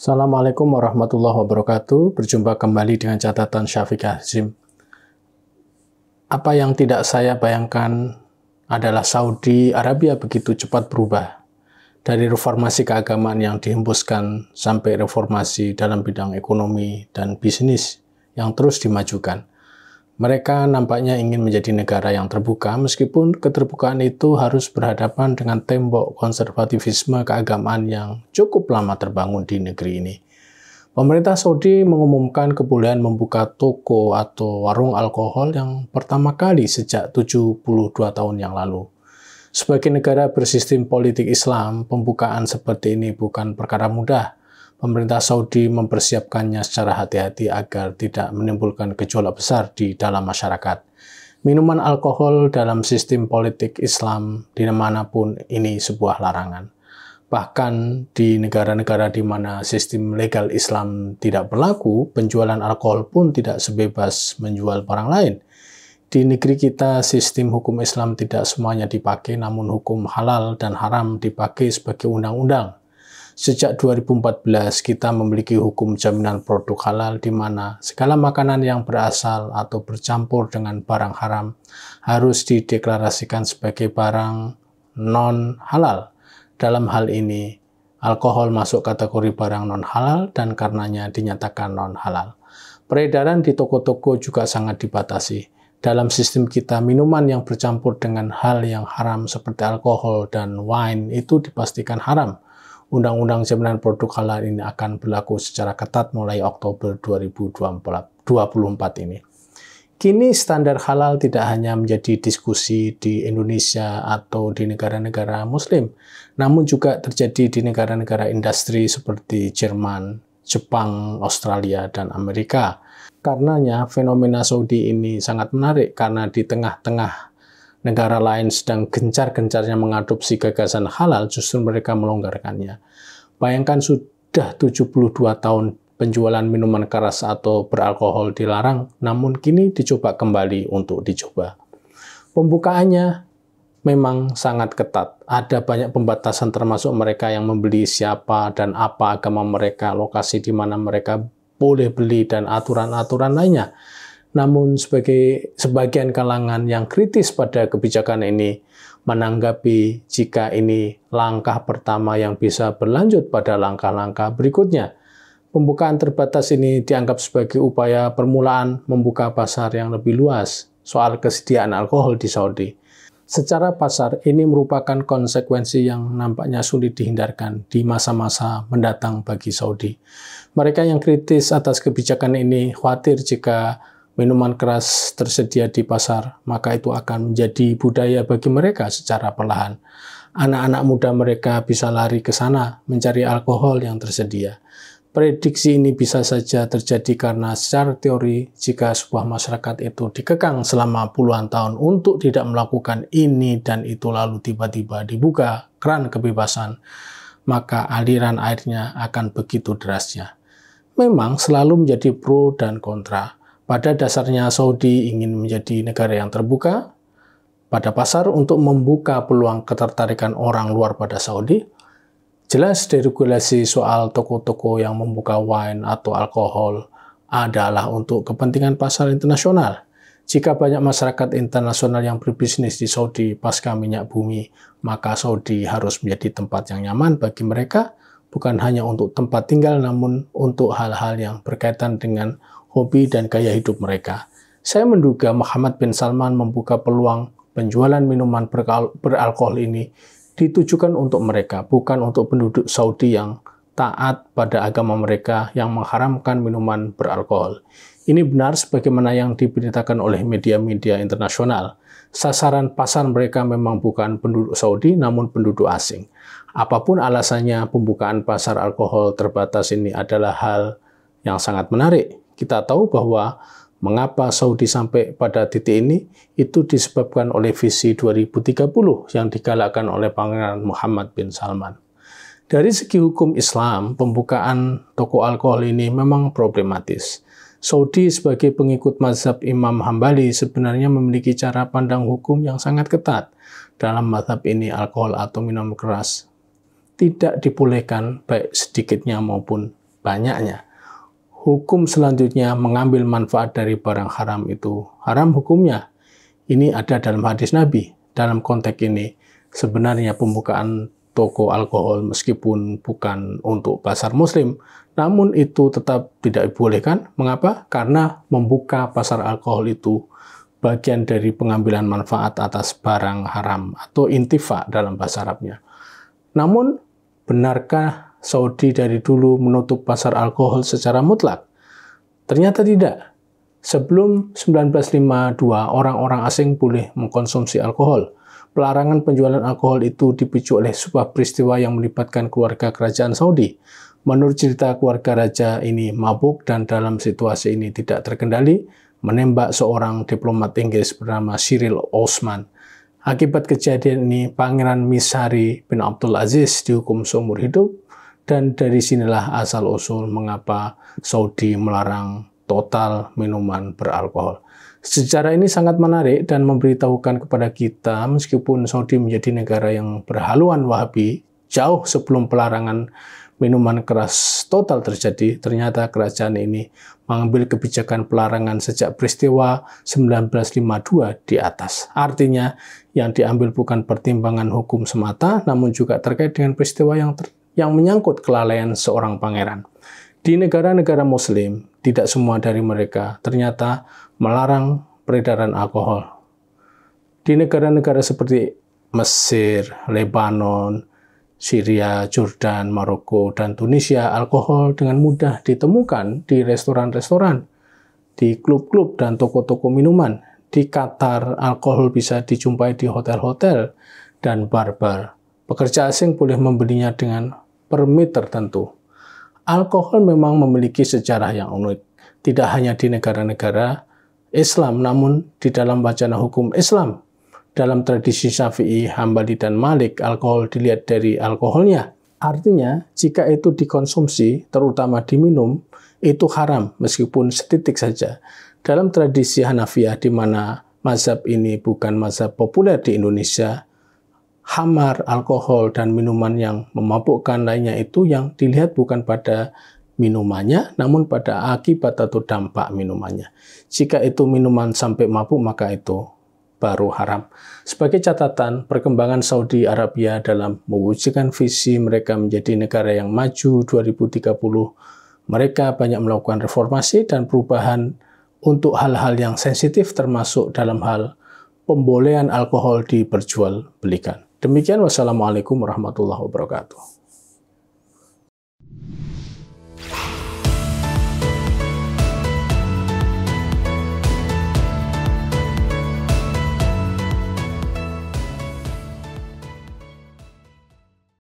Assalamualaikum warahmatullahi wabarakatuh. Berjumpa kembali dengan catatan Syafiq Hazim. Apa yang tidak saya bayangkan adalah Saudi Arabia begitu cepat berubah. Dari reformasi keagamaan yang dihembuskan sampai reformasi dalam bidang ekonomi dan bisnis yang terus dimajukan. Mereka nampaknya ingin menjadi negara yang terbuka, meskipun keterbukaan itu harus berhadapan dengan tembok konservatifisme keagamaan yang cukup lama terbangun di negeri ini. Pemerintah Saudi mengumumkan kebolehan membuka toko atau warung alkohol yang pertama kali sejak 72 tahun yang lalu. Sebagai negara bersistem politik Islam, pembukaan seperti ini bukan perkara mudah. Pemerintah Saudi mempersiapkannya secara hati-hati agar tidak menimbulkan gejolak besar di dalam masyarakat. Minuman alkohol dalam sistem politik Islam dimanapun ini sebuah larangan. Bahkan di negara-negara di mana sistem legal Islam tidak berlaku, penjualan alkohol pun tidak sebebas menjual barang lain. Di negeri kita, sistem hukum Islam tidak semuanya dipakai, namun hukum halal dan haram dipakai sebagai undang-undang. Sejak 2014, kita memiliki hukum jaminan produk halal di mana segala makanan yang berasal atau bercampur dengan barang haram harus dideklarasikan sebagai barang non-halal. Dalam hal ini, alkohol masuk kategori barang non-halal dan karenanya dinyatakan non-halal. Peredaran di toko-toko juga sangat dibatasi. Dalam sistem kita, minuman yang bercampur dengan hal yang haram seperti alkohol dan wine itu dipastikan haram. Undang-undang jaminan produk halal ini akan berlaku secara ketat mulai Oktober 2024 ini. Kini standar halal tidak hanya menjadi diskusi di Indonesia atau di negara-negara Muslim, namun juga terjadi di negara-negara industri seperti Jerman, Jepang, Australia, dan Amerika. Karenanya fenomena Saudi ini sangat menarik karena di tengah-tengah negara lain sedang gencar-gencarnya mengadopsi gagasan halal, justru mereka melonggarkannya. Bayangkan sudah 72 tahun penjualan minuman keras atau beralkohol dilarang, namun kini dicoba kembali untuk dicoba. Pembukaannya memang sangat ketat. Ada banyak pembatasan termasuk mereka yang membeli siapa dan apa agama mereka, lokasi di mana mereka boleh beli, dan aturan-aturan lainnya. Namun sebagian kalangan yang kritis pada kebijakan ini menanggapi jika ini langkah pertama yang bisa berlanjut pada langkah-langkah berikutnya. Pembukaan terbatas ini dianggap sebagai upaya permulaan membuka pasar yang lebih luas soal kesediaan alkohol di Saudi. Secara pasar, ini merupakan konsekuensi yang nampaknya sulit dihindarkan di masa-masa mendatang bagi Saudi. Mereka yang kritis atas kebijakan ini khawatir jika minuman keras tersedia di pasar, maka itu akan menjadi budaya bagi mereka secara perlahan. Anak-anak muda mereka bisa lari ke sana mencari alkohol yang tersedia. Prediksi ini bisa saja terjadi karena secara teori, jika sebuah masyarakat itu dikekang selama puluhan tahun untuk tidak melakukan ini dan itu lalu tiba-tiba dibuka keran kebebasan, maka aliran airnya akan begitu derasnya. Memang selalu menjadi pro dan kontra. Pada dasarnya Saudi ingin menjadi negara yang terbuka pada pasar untuk membuka peluang ketertarikan orang luar pada Saudi. Jelas deregulasi soal toko-toko yang membuka wine atau alkohol adalah untuk kepentingan pasar internasional. Jika banyak masyarakat internasional yang berbisnis di Saudi pasca minyak bumi, maka Saudi harus menjadi tempat yang nyaman bagi mereka, bukan hanya untuk tempat tinggal, namun untuk hal-hal yang berkaitan dengan hobi dan gaya hidup mereka. Saya menduga Muhammad bin Salman membuka peluang penjualan minuman beralkohol ini ditujukan untuk mereka, bukan untuk penduduk Saudi yang taat pada agama mereka yang mengharamkan minuman beralkohol. Ini benar sebagaimana yang diberitakan oleh media-media internasional. Sasaran pasar mereka memang bukan penduduk Saudi, namun penduduk asing. Apapun alasannya, pembukaan pasar alkohol terbatas ini adalah hal yang sangat menarik. Kita tahu bahwa mengapa Saudi sampai pada titik ini itu disebabkan oleh visi 2030 yang digalakkan oleh Pangeran Muhammad bin Salman. Dari segi hukum Islam, pembukaan toko alkohol ini memang problematis. Saudi sebagai pengikut mazhab Imam Hambali sebenarnya memiliki cara pandang hukum yang sangat ketat. Dalam mazhab ini, alkohol atau minuman keras tidak dibolehkan baik sedikitnya maupun banyaknya. Hukum selanjutnya mengambil manfaat dari barang haram itu haram hukumnya. Ini ada dalam hadis Nabi. Dalam konteks ini sebenarnya pembukaan toko alkohol meskipun bukan untuk pasar muslim, namun itu tetap tidak dibolehkan. Mengapa? Karena membuka pasar alkohol itu bagian dari pengambilan manfaat atas barang haram atau intifa dalam bahasa Arabnya. Namun, benarkah Saudi dari dulu menutup pasar alkohol secara mutlak? Ternyata tidak. Sebelum 1952, orang-orang asing boleh mengkonsumsi alkohol. Pelarangan penjualan alkohol itu dipicu oleh sebuah peristiwa yang melibatkan keluarga kerajaan Saudi. Menurut cerita, keluarga raja ini mabuk dan dalam situasi ini tidak terkendali, menembak seorang diplomat Inggris bernama Cyril Osman. Akibat kejadian ini, Pangeran Mishari bin Abdul Aziz dihukum seumur hidup, dan dari sinilah asal-usul mengapa Saudi melarang total minuman beralkohol. Sejarah ini sangat menarik dan memberitahukan kepada kita, meskipun Saudi menjadi negara yang berhaluan Wahabi, jauh sebelum pelarangan minuman keras total terjadi, ternyata kerajaan ini mengambil kebijakan pelarangan sejak peristiwa 1952 di atas. Artinya, yang diambil bukan pertimbangan hukum semata, namun juga terkait dengan peristiwa yang menyangkut kelalaian seorang pangeran. Di negara-negara muslim, tidak semua dari mereka ternyata melarang peredaran alkohol. Di negara-negara seperti Mesir, Lebanon, Syria, Jordan, Maroko, dan Tunisia, alkohol dengan mudah ditemukan di restoran-restoran, di klub-klub dan toko-toko minuman. Di Qatar, alkohol bisa dijumpai di hotel-hotel dan bar-bar. Pekerja asing boleh membelinya dengan permit tertentu. Alkohol memang memiliki sejarah yang unik, tidak hanya di negara-negara Islam, namun di dalam wacana hukum Islam. Dalam tradisi Syafi'i, Hambali, dan Malik, alkohol dilihat dari alkoholnya. Artinya, jika itu dikonsumsi, terutama diminum, itu haram, meskipun setitik saja. Dalam tradisi Hanafiyah, di mana mazhab ini bukan mazhab populer di Indonesia, khamar, alkohol, dan minuman yang memabukkan lainnya itu yang dilihat bukan pada minumannya, namun pada akibat atau dampak minumannya. Jika itu minuman sampai mabuk, maka itu baru haram. Sebagai catatan, perkembangan Saudi Arabia dalam mewujudkan visi mereka menjadi negara yang maju 2030, mereka banyak melakukan reformasi dan perubahan untuk hal-hal yang sensitif, termasuk dalam hal pembolehan alkohol diperjualbelikan. Demikian, wassalamualaikum warahmatullahi wabarakatuh.